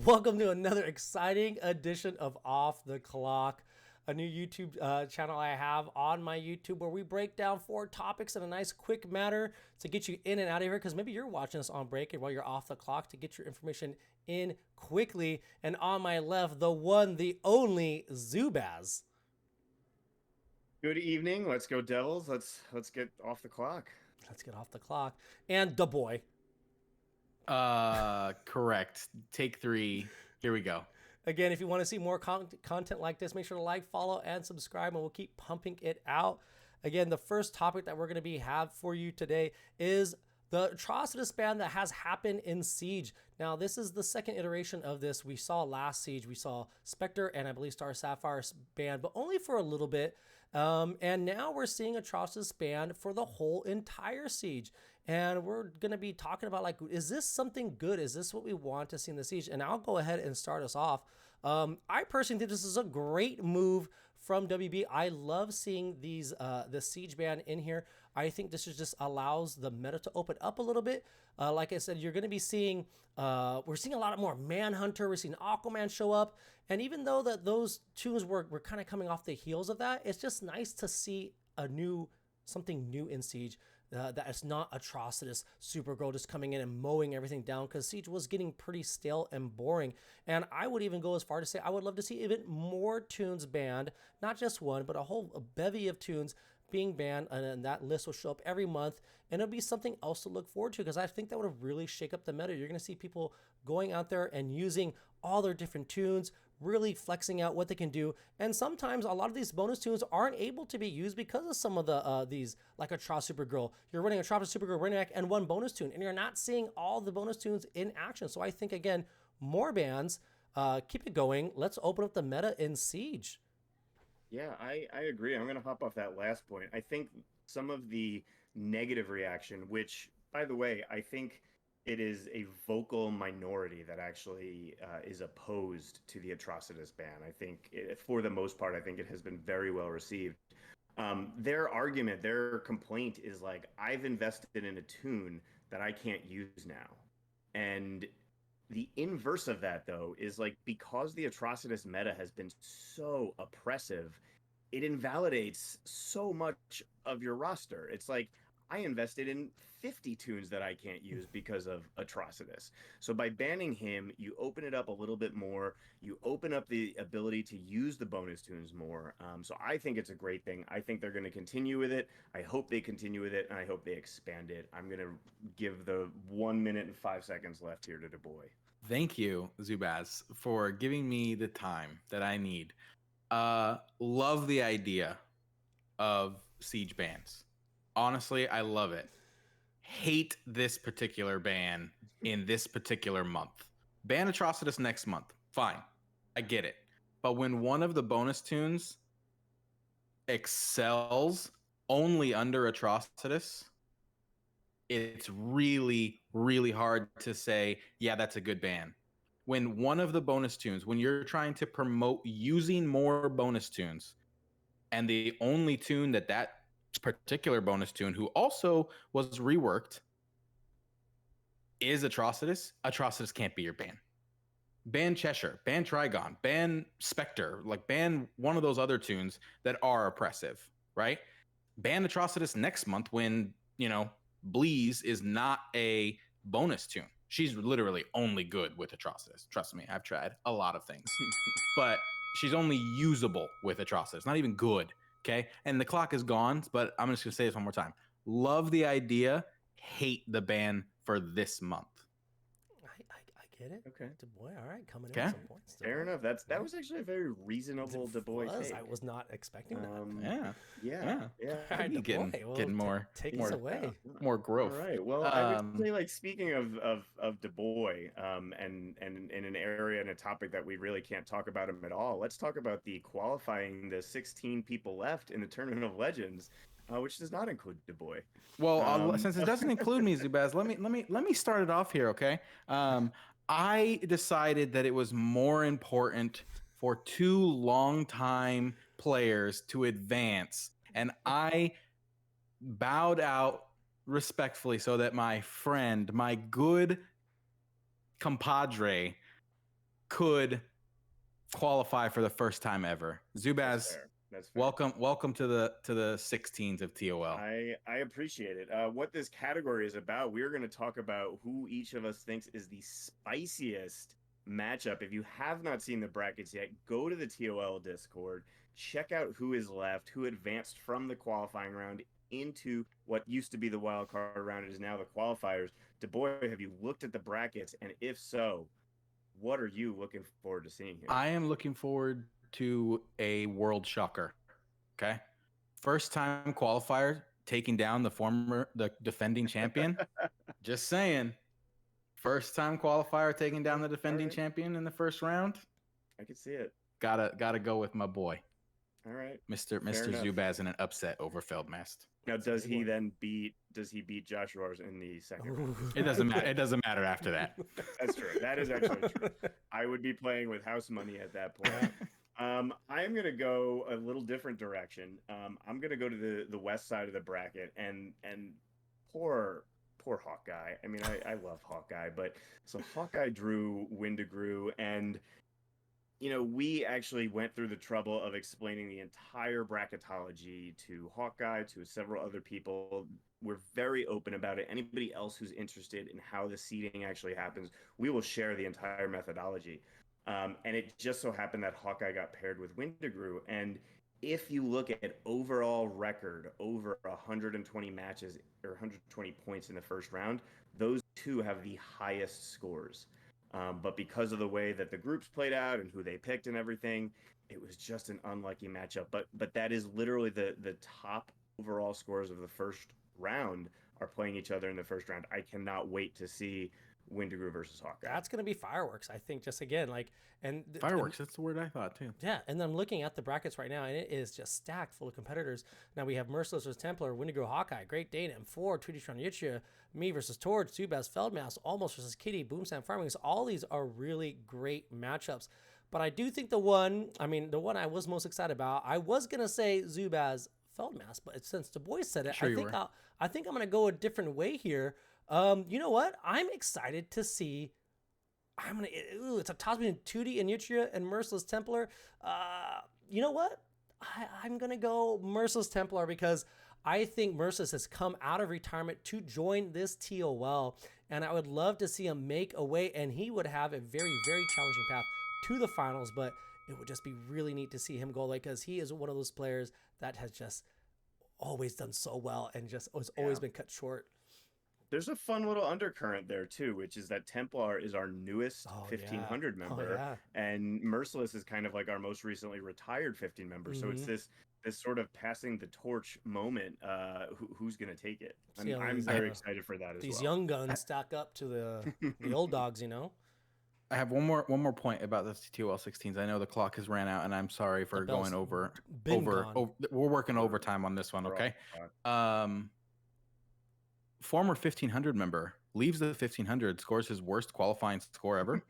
Welcome to another exciting edition of Off the Clock, a new YouTube channel I have on my YouTube where we break down 4 topics in a nice quick manner to get you in and out of here, because maybe you're watching this on break and while you're off the clock to get your information in quickly. And on my left, the one, the only Zubaz. Good evening. Let's go Devils. Let's get off the clock. Let's get off the clock. And DaBoy. Correct. Take 3. Here we go. Again, if you want to see more content like this, make sure to like, follow, and subscribe, and we'll keep pumping it out. Again, the first topic that we're going to have for you today is the Atrocitus ban that has happened in Siege. Now, this is the second iteration of this. We saw last Siege, we saw Spectre and I believe Star Sapphire banned, but only for a little bit. And now we're seeing Atrocitus banned for the whole entire Siege. And we're going to be talking about, like, is this something good? Is this what we want to see in the Siege? And I'll go ahead and start us off. I personally think this is a great move from WB. I love seeing these the Siege ban in here. I think this just allows the meta to open up a little bit. Like I said, you're going to be seeing, we're seeing a lot more Manhunter. We're seeing Aquaman show up. And even though that those tunes were kind of coming off the heels of that, it's just nice to see something new in Siege. That it's not Atrocitus Supergirl just coming in and mowing everything down, because Siege was getting pretty stale and boring. And I would even go as far to say I would love to see even more tunes banned, not just one, but a bevy of tunes being banned, and that list will show up every month, and it'll be something else to look forward to, because I think that would really shake up the meta. You're going to see people going out there and using all their different tunes, really flexing out what they can do. And sometimes a lot of these bonus tunes aren't able to be used because of some of the these, like Atrocitus Supergirl. You're running Atrocitus Supergirl Brainiac and one bonus tune, and you're not seeing all the bonus tunes in action. So I think, again, more bans, keep it going. Let's open up the meta in Siege. Yeah, I agree. I'm going to hop off that last point. I think some of the negative reaction, which, by the way, I think it is a vocal minority that actually is opposed to the Atrocitus ban. I think, for the most part, I think it has been very well received. Their argument, their complaint is like, I've invested in a tune that I can't use now. And the inverse of that, though, is like, because the Atrocitus meta has been so oppressive, it invalidates so much of your roster. It's like, I invested in 50 tunes that I can't use because of Atrocitus. So by banning him, you open it up a little bit more. You open up the ability to use the bonus tunes more. So I think it's a great thing. I think they're going to continue with it. I hope they continue with it, and I hope they expand it. I'm going to give the 1 minute and 5 seconds left here to DaBoy. Thank you, Zubaz, for giving me the time that I need. Love the idea of Siege bans. Honestly, I love it. Hate this particular ban in this particular month. Ban Atrocitus next month. Fine. I get it. But when one of the bonus tunes excels only under Atrocitus, it's really, really hard to say, yeah, that's a good ban. When one of the bonus tunes, when you're trying to promote using more bonus tunes, and the only tune that particular bonus tune, who also was reworked, is Atrocitus, Atrocitus can't be your ban. Ban Cheshire, ban Trigon, ban Spectre, like ban one of those other tunes that are oppressive, right? Ban Atrocitus next month when, Bleeze is not a bonus tune. She's literally only good with Atrocitus. Trust me, I've tried a lot of things. But she's only usable with Atrocitus, not even good. Okay, and the clock is gone, but I'm just gonna say this one more time. Love the idea, hate the ban for this month. I get it. Okay. DaBoy, all right, coming in with some points. Fair enough. That was actually a very reasonable DaBoy take. I was not expecting Yeah. All right, getting more. Take us away. More growth. All right. Well, I would say, like, speaking of DaBoy, and in an area and a topic that we really can't talk about him at all. Let's talk about the 16 people left in the Tournament of Legends. Which does not include DaBoy. Well, since it doesn't include me, Zubaz, let me start it off here, okay? I decided that it was more important for 2 longtime players to advance, and I bowed out respectfully so that my friend, my good compadre, could qualify for the first time ever. Zubaz, That's fair. welcome to the 16s of TOL. I appreciate it. What this category is about, we're going to talk about who each of us thinks is the spiciest matchup. If you have not seen the brackets yet, go to the TOL Discord, check out who is left, who advanced from the qualifying round into what used to be the wild card round. It is now the qualifiers. DaBoy, have you looked at the brackets? And if so, what are you looking forward to seeing here? I am looking forward to a world shocker. Okay. First time qualifier taking down the defending champion. Just saying. First time qualifier taking down the defending champion in the first round. I can see it. Gotta go with my boy. All right. Mr. Zubaz in an upset over Feldmast. Now, does he beat Josh Roars in the second round? It doesn't matter. It doesn't matter after that. That's true. That is actually true. I would be playing with house money at that point. I am going to go a little different direction. I'm going to go to the west side of the bracket, and poor Hawkeye. I mean, I love Hawkeye, but so Hawkeye drew Windigrew, and we actually went through the trouble of explaining the entire bracketology to Hawkeye, to several other people. We're very open about it. Anybody else who's interested in how the seeding actually happens, we will share the entire methodology. And it just so happened that Hawkeye got paired with Windigrew. And if you look at overall record over 120 matches or 120 points in the first round, those two have the highest scores. But because of the way that the groups played out and who they picked and everything, it was just an unlucky matchup. But that is literally the top overall scores of the first round are playing each other in the first round. I cannot wait to see Windigrew versus Hawkeye. That's going to be fireworks, I think. Just again, fireworks. That's the word I thought too. Yeah, and I'm looking at the brackets right now, and it is just stacked full of competitors. Now we have Merciless versus Templar, Windigrew, Hawkeye, Great Dane, M4, Tweety Tron Yichia, me versus Torch, Zubaz, Feldmass, Almost versus Kitty, Boomsam, Farming. All these are really great matchups. But I do think the one I was most excited about, I was gonna say Zubaz, Feldmass, but since DaBoy said it, I think I'm gonna go a different way here. You know what? I'm excited to see. It's a toss between Tootie and Yichia and Merciless Templar. You know what? I'm gonna go Merciless Templar because I think Merciless has come out of retirement to join this TOL, and I would love to see him make a way, and he would have a very, very challenging path to the finals, but it would just be really neat to see him go because he is one of those players that has just always done so well and just has always been cut short. There's a fun little undercurrent there too, which is that Templar is our newest 1500 member, and Merciless is kind of like our most recently retired 15 member. So it's this sort of passing the torch moment. Who's going to take it? I'm very excited for that as well. These young guns stack up to the old dogs, I have one more point about the TOL 16s. I know the clock has ran out, and I'm sorry for going over. We're working overtime on this one, okay? Former 1500 member leaves the 1500, scores his worst qualifying score ever.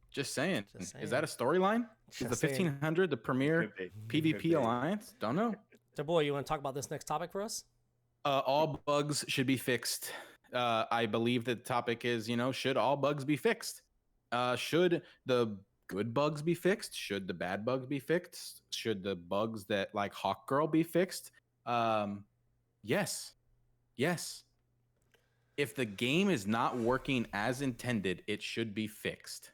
Just saying. Is that a storyline? Is the 1500 the premier PvP alliance? Don't know. DaBoy, you want to talk about this next topic for us? All bugs should be fixed. I believe the topic is, should all bugs be fixed? Should the good bugs be fixed? Should the bad bugs be fixed? Should the bugs that like Hawk Girl be fixed? Yes. If the game is not working as intended, it should be fixed.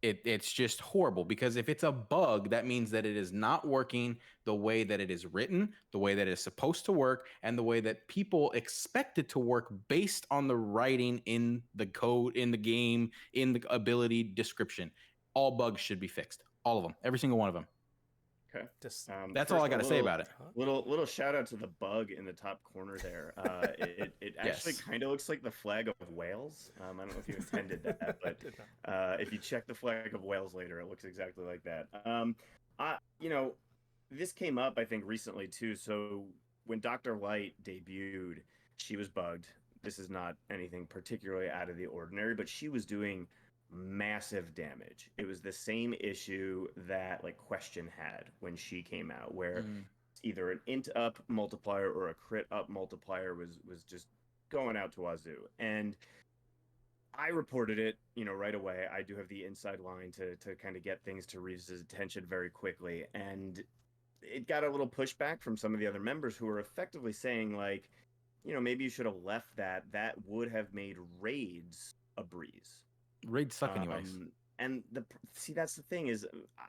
It's just horrible because if it's a bug, that means that it is not working the way that it is written, the way that it is supposed to work, and the way that people expect it to work based on the writing in the code, in the game, in the ability description. All bugs should be fixed. All of them. Every single one of them. Okay. That's all I got to say about it. Little shout out to the bug in the top corner there. It actually kind of looks like the flag of Wales. I don't know if you intended that, but if you check the flag of Wales later, it looks exactly like that. This came up I think recently too. So when Dr. Light debuted, she was bugged. This is not anything particularly out of the ordinary, but she was doing massive damage. It was the same issue that like Question had when she came out, where either an int up multiplier or a crit up multiplier was just going out to wazoo. And I reported it, right away. I do have the inside line to kind of get things to Reeves' attention very quickly, and it got a little pushback from some of the other members who were effectively saying like, maybe you should have left that. That would have made raids a breeze. Raids suck anyways. And that's the thing is,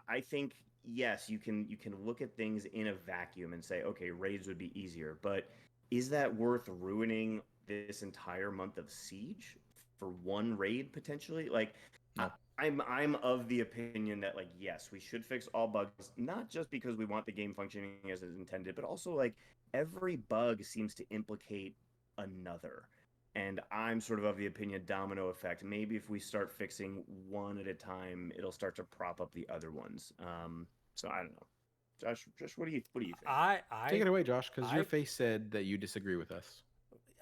I think yes, you can look at things in a vacuum and say, okay, raids would be easier, but is that worth ruining this entire month of Siege for one raid potentially? Like, No. I'm of the opinion that like yes, we should fix all bugs, not just because we want the game functioning as it's intended, but also like every bug seems to implicate another. And I'm sort of the opinion domino effect. Maybe if we start fixing one at a time, it'll start to prop up the other ones. So I don't know. Josh, what do you think? Take it away, Josh, because your face said that you disagree with us.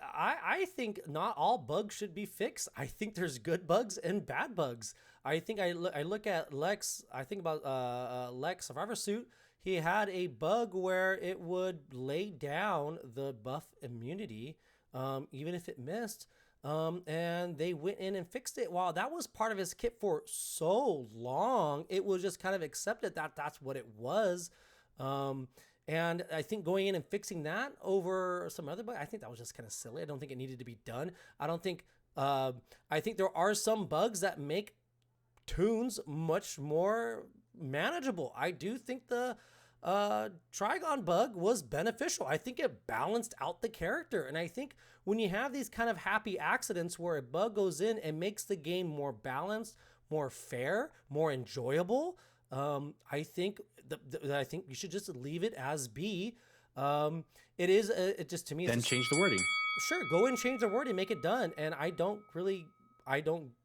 I think not all bugs should be fixed. I think there's good bugs and bad bugs. I think I look at Lex. I think about Lex Survivor Suit. He had a bug where it would lay down the buff immunity, even if it missed. And they went in and fixed it. While that was part of his kit for so long, it was just kind of accepted that that's what it was. And I think going in and fixing that over some other bug, I think that was just kind of silly. I don't think it needed to be done. I don't think, I think there are some bugs that make Toons much more manageable. I do think the Trigon bug was beneficial. I think it balanced out the character. And I think when you have these kind of happy accidents where a bug goes in and makes the game more balanced, more fair, more enjoyable, I think I think you should just leave it as be. It is it just to me. Then change the wording. Sure, go and change the wording, make it done. And I don't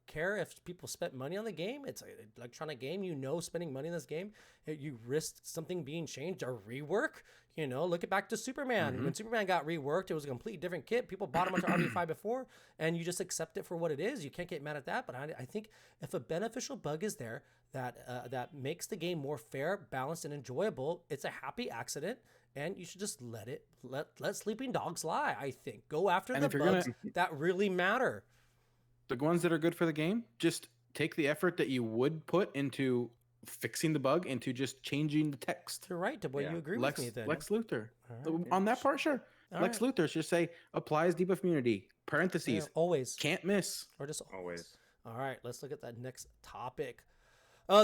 care if people spent money on the game. It's an electronic game. Spending money in this game, you risk something being changed or rework. Look it back to Superman. Mm-hmm. When Superman got reworked, it was a completely different kit. People bought him onto RB5 before, and you just accept it for what it is. You can't get mad at that. But I think if a beneficial bug is there that makes the game more fair, balanced, and enjoyable, it's a happy accident. And you should just let sleeping dogs lie. I think go after the bugs that really matter. The ones that are good for the game, just take the effort that you would put into fixing the bug into just changing the text. You're right, DaBoy. You agree with me then. Lex Luthor. Right. On that part, sure. Lex Luthor should say applies debuff immunity, parentheses, always. Can't miss. Or just Always. All right, let's look at that next topic.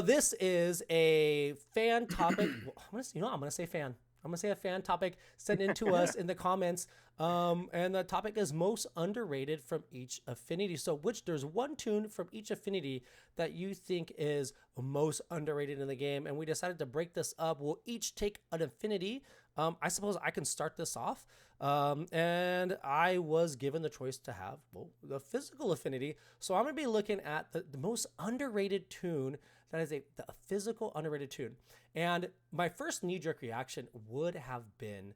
This is a fan topic. I'm going to say fan. I'm going to say a fan topic sent in to us in the comments. And the topic is most underrated from each affinity. So there's one toon from each affinity that you think is most underrated in the game. And we decided to break this up. We'll each take an affinity. I suppose I can start this off. And I was given the choice to have the physical affinity. So I'm going to be looking at the most underrated toon that is the physical underrated toon. And my first knee-jerk reaction would have been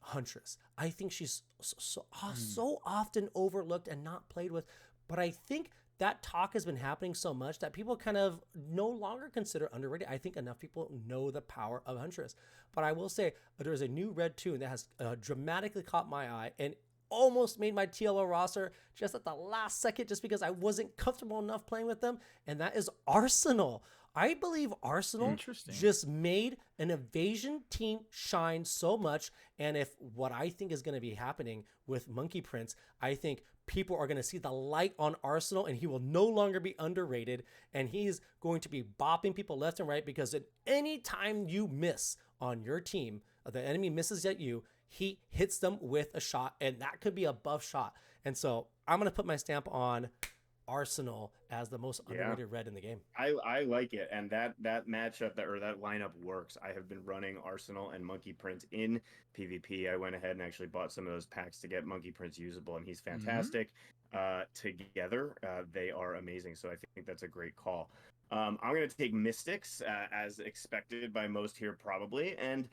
Huntress. I think she's so often overlooked and not played with. But I think that talk has been happening so much that people kind of no longer consider underrated. I think enough people know the power of Huntress. But I will say there's a new red toon that has dramatically caught my eye and almost made my TLO roster just at the last second just because I wasn't comfortable enough playing with them. And that is Arsenal. I believe Arsenal just made an evasion team shine so much. And if what I think is going to be happening with Monkey Prince, I think people are going to see the light on Arsenal and he will no longer be underrated. And he's going to be bopping people left and right because at any time you miss on your team, the enemy misses at you, he hits them with a shot, and that could be a buff shot. And so I'm going to put my stamp on Arsenal as the most underrated red in the game. I like it, and that matchup that lineup works. I have been running Arsenal and Monkey Prince in PvP. I went ahead and actually bought some of those packs to get Monkey Prince usable, and he's fantastic. Together, they are amazing. So I think that's a great call. I'm going to take Mystics as expected by most here, probably, and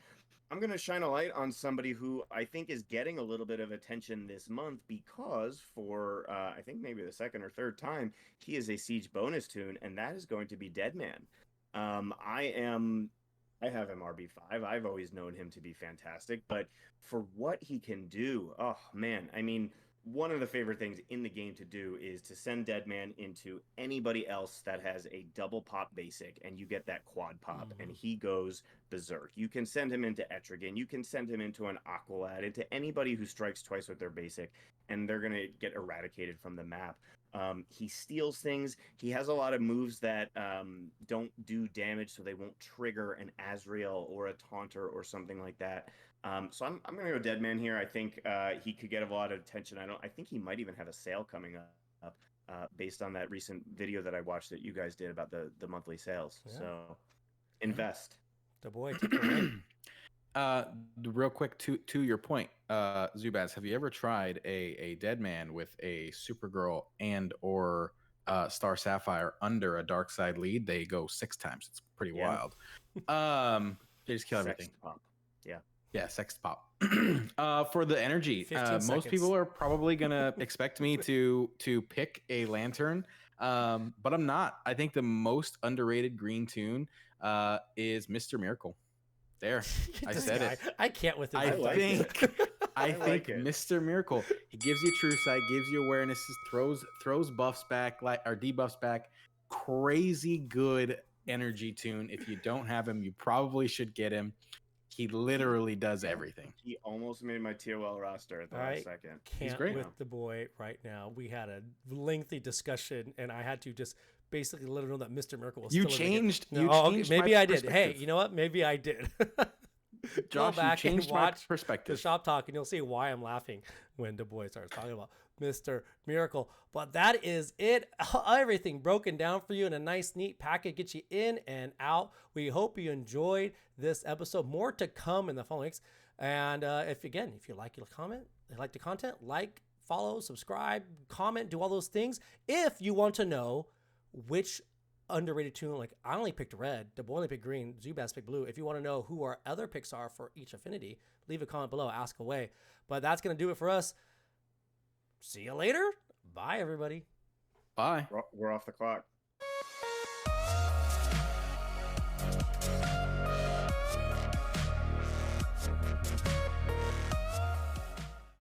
I'm going to shine a light on somebody who I think is getting a little bit of attention this month because for, I think maybe the second or third time, he is a Siege bonus toon, and that is going to be Deadman. I have him RB5. I've always known him to be fantastic, but for what he can do, oh man, I mean, one of the favorite things in the game to do is to send Deadman into anybody else that has a double pop basic, and you get that quad pop, and he goes berserk. You can send him into Etrigan. You can send him into an Aqualad, into anybody who strikes twice with their basic, and they're going to get eradicated from the map. He steals things. He has a lot of moves that don't do damage, so they won't trigger an Azrael or a Taunter or something like that. So I'm going to go Deadman here. I think he could get a lot of attention. I think he might even have a sale coming up based on that recent video that I watched that you guys did about the monthly sales. Yeah. So invest. DaBoy, take it away. Real quick to your point, Zubaz, have you ever tried a Deadman with a Supergirl and or Star Sapphire under a Dark Side lead? They go 6 times. It's pretty wild. They just kill everything. Pop. Yeah. Yeah, sex pop. For the energy, most people are probably gonna expect me to pick a lantern, but I'm not. I think the most underrated green toon is Mr. Miracle. There, I said it. I can't with it. I think Mr. Miracle. He gives you true sight, gives you awareness, throws buffs back, or debuffs back. Crazy good energy toon. If you don't have him, you probably should get him. He literally does everything. He almost made my TOL roster at the last second. He's great with DaBoy right now. We had a lengthy discussion, and I had to just basically let him know that Mr. Miracle was you still changed. No, okay, maybe I did. Hey, you know what? Maybe I did. Josh, go back you changed and watch my perspective. The shop talk, and you'll see why I'm laughing when DaBoy starts talking about Mr. Miracle. But that is it. Everything broken down for you in a nice, neat packet. Get you in and out. We hope you enjoyed this episode. More to come in the following weeks. And if you like the content, like, follow, subscribe, comment, do all those things. If you want to know which underrated toon, like I only picked red, DaBoy only picked green, Zubaz picked blue. If you want to know who our other picks are for each affinity, leave a comment below, ask away. But that's going to do it for us. See you later. Bye, everybody. Bye. We're off the clock.